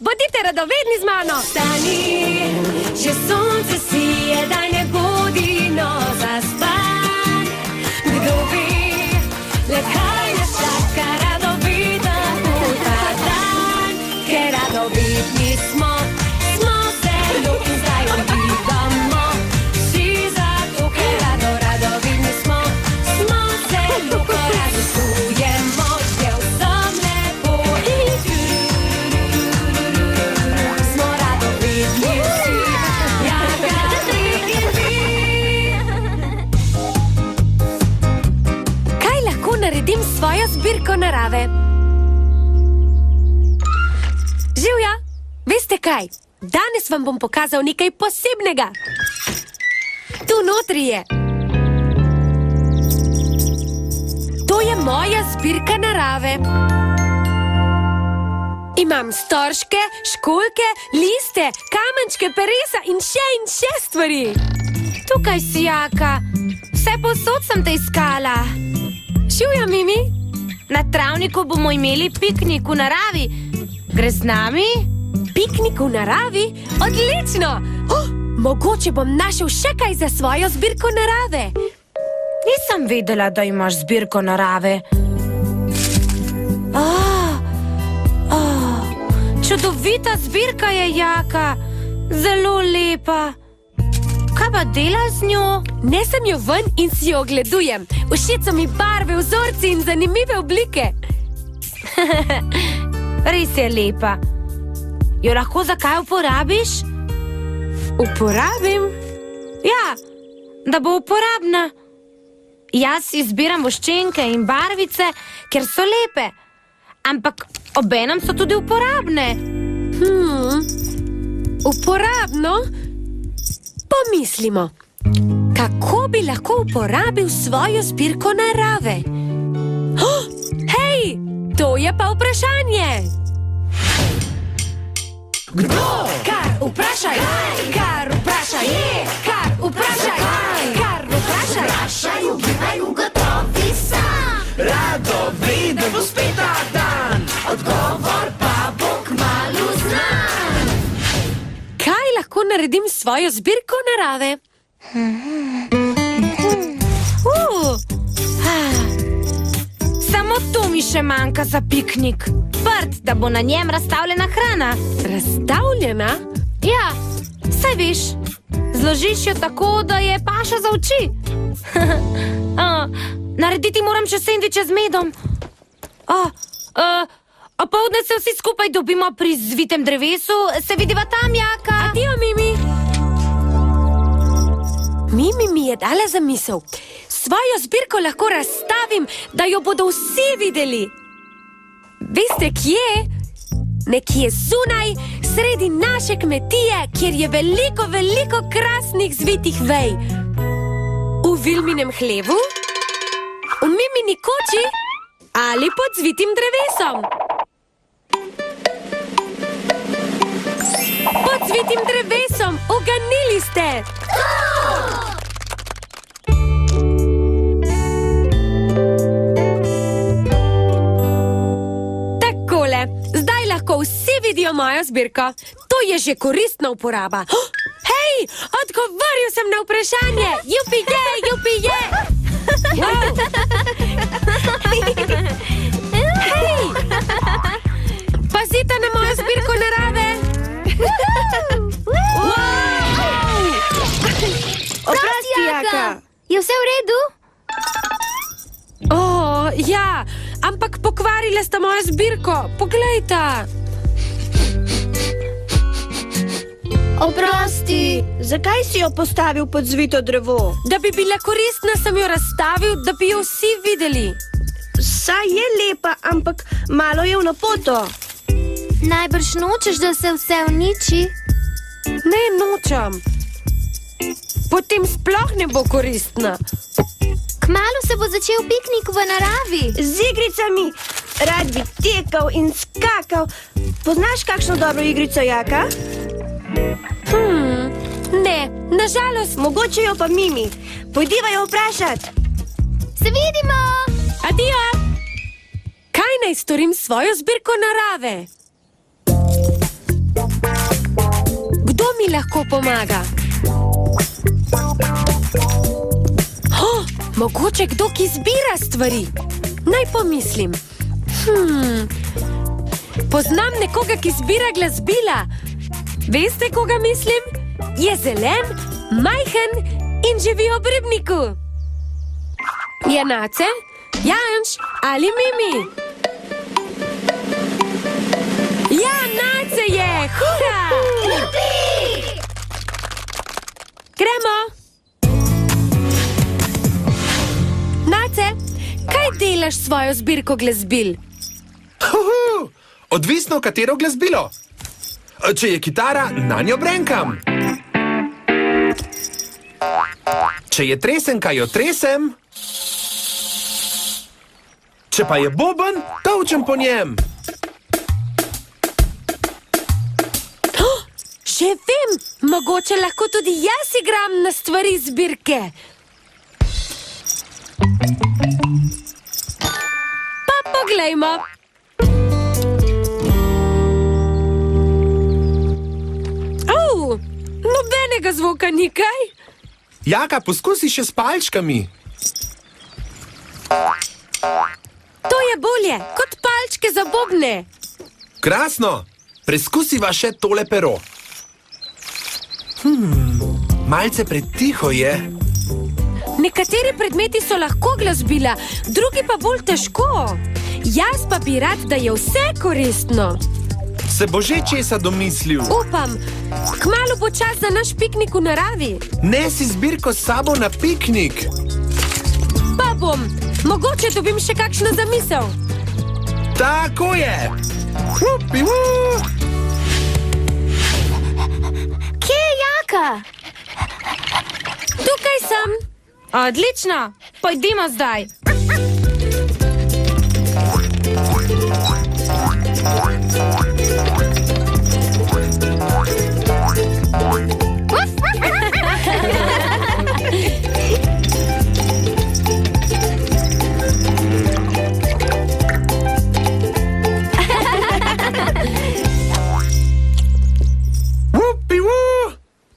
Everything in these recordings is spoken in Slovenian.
bodite radovedni z mano. Stani, že sonce sije, daj ne bodi zaspan. Kdo bi, le kaj nas čaka, radovida bo ta dan. Ker radovidni smo zelo in zdaj odidamo. Vsi zato, ker radovidni smo zelo, ko razisujemo, že vsem lepo. Smo radovidni vsi, Jaka, Trik in vi. Kaj lahko naredim s svojo zbirko narave? Živja, veste kaj? Danes vam bom pokazal nekaj posebnega. Tu notri je. To je moja zbirka narave. Imam storžke, školjke, liste, kamenčke, peresa in še stvari. Tukaj si, Jaka. Vse povsod sem te iskala. Živja, Mimi? Na travniku bomo imeli piknik v naravi. Gre z nami? Piknik v naravi? Odlično! Mogoče bom našel še kaj za svojo zbirko narave. Nisem vedela, da imaš zbirko narave. Čudovita zbirka je, Jaka. Zelo lepa. Kaj pa delaš z njo? Nesem jo ven in si jo ogledujem. Všeč so mi barve, vzorci in zanimive oblike. Res je lepa. Jo lahko za kaj uporabiš? Uporabim? Ja, da bo uporabna. Jaz izbiram voščenke in barvice, ker so lepe. Ampak obenem so tudi uporabne. Uporabno? Pomislimo. Kako bi lahko uporabil svojo zbirko narave? Hej, to je pa vprašanje. Kdo? Kar vprašaj, kar vprašaj, kar vprašaj, kar vprašaj. Vprašaj, ugibaj, ugotovi sam. Radoviden bo spet ta dan, odgovor pa bo kmalu znan. Kaj lahko naredim s svojo zbirko narave? Samo to mi še manjka za piknik. Prt, da bo na njem razstavljena hrana. Razstavljena? Ja, saj veš. Zložiš jo tako, da je paša za oči. Narediti moram še sendviče z medom. Opoldne se vsi skupaj dobimo pri zvitem drevesu. Se vidiva tam, Jaka. Adijo, Mimi. Mimi mi je dala zamisel. Svojo zbirko lahko razstavim, da jo bodo vsi videli. Veste, kje? Nekje zunaj, sredi naše kmetije, kjer je veliko krasnih zvitih vej. V Vilminem hlevu, v Mimini koči ali pod zvitim drevesom. Pod zvitim drevesom, uganili ste! Takole, zdaj lahko vsi vidijo mojo zbirko. To je že koristna uporaba. Hej, odgovoril sem na vprašanje! Jupi-je, jupi-je! Hej! Pazite na mojo zbirko narave! Oprosti, Jaka. Je vse v redu? Ja, ampak pokvarile sta mojo zbirko. Poglejta. Oprosti, zakaj si jo postavil pod zvito drevo? Da bi bila koristna, sem jo razstavil, da bi jo vsi videli. Saj je lepa, ampak malo je v napoto. Najbrž nočeš, da se vse uniči? Ne, nočem. Potem sploh ne bo koristna. Kmalu se bo začel piknik v naravi. Z igricami. Rad bi tekal in skakal. Poznaš kakšno dobro igrico, Jaka? Ne, nažalost. Mogoče jo pa Mimi. Pojdiva jo vprašat. Se vidimo! Adijo! Kaj naj storim s svojo zbirko narave? lahko pomaga. Mogoče kdo, ki zbira stvari. Naj pomislim. Poznam nekoga, ki zbira glasbila. Veste, koga mislim? Je zelen, majhen in živi ob ribniku. Je Nace, Janš ali Mimi? Ja, Nace je! Hura! Gremo! Nace, kaj delaš s svojo zbirko glasbil? Odvisno, katero glasbilo. Če je kitara, nanjo brenkam. Če je tresenka, jo tresem. Če pa je boben, tolčem po njem. Že vem, mogoče lahko tudi jaz igram na stvari zbirke. Pa poglejmo. Nobenega zvoka ni kaj. Jaka, poskusi še s palčkami. To je bolje, kot palčke za bobne. Krasno. Preskusiva še tole pero. Malce pretiho je. Nekateri predmeti so lahko glasbila, drugi pa bolj težko. Jaz pa bi rad, da je vse koristno. Se bo že česa domislil. Upam, kmalu bo čas za naš piknik v naravi. Nesi zbirko s sabo na piknik. Pa bom, mogoče dobim še kakšno zamisel. Tako je. Kje je Jaka? Tukaj sem. Odlično, pojdimo zdaj.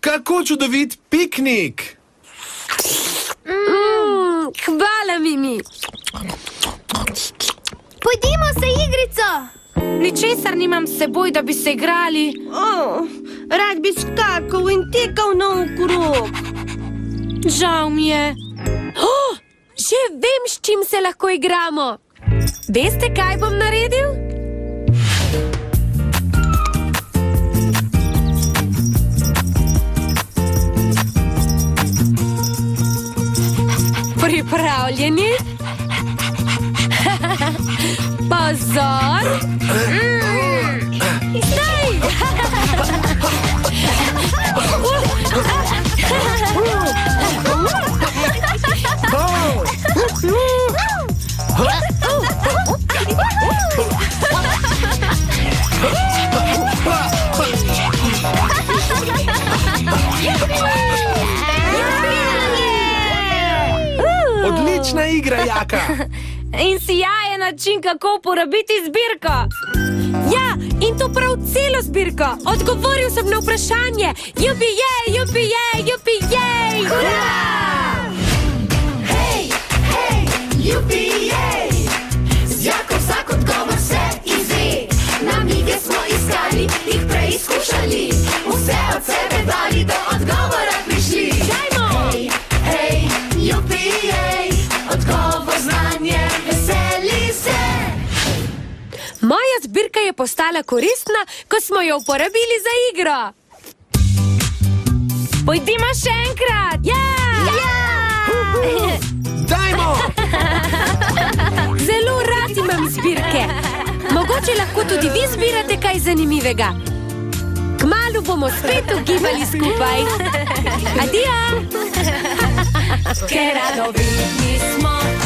Kako čudovit piknik. Hvala, Mimi. Pojdimo se igrico. Ničesar nimam s seboj, da bi se igrali. Rad bi skakal in tekal naokrog. Žal mi je. Že vem, s čim se lahko igramo. Veste, kaj bom naredil? Pripravljeni? Pozor! Zdaj! Odlična igra, Jaka. In sijajen način, kako uporabiti zbirko. Ja, in to prav celo zbirko. Odgovoril sem na vprašanje. Jubi-jej, jubi-jej, jubi-jej! Hurra! Hej, hej, jubi-jej! Z Jako vsak odgovor se izve. Namige smo iskali, jih preizkušali. Vse od sebe dali, do odgovora prišli. Dajmo! Hej, hej, jubi-jej! Odgovor znanje, veseli se. Moja zbirka je postala koristna, ko smo jo uporabili za igro. Pojdimo še enkrat. Ja! Dajmo! Zelo rad imam zbirke. Mogoče lahko tudi vi zbirate kaj zanimivega. Kmalu bomo spet ugibali skupaj. Adijo! Ker radovedni smo.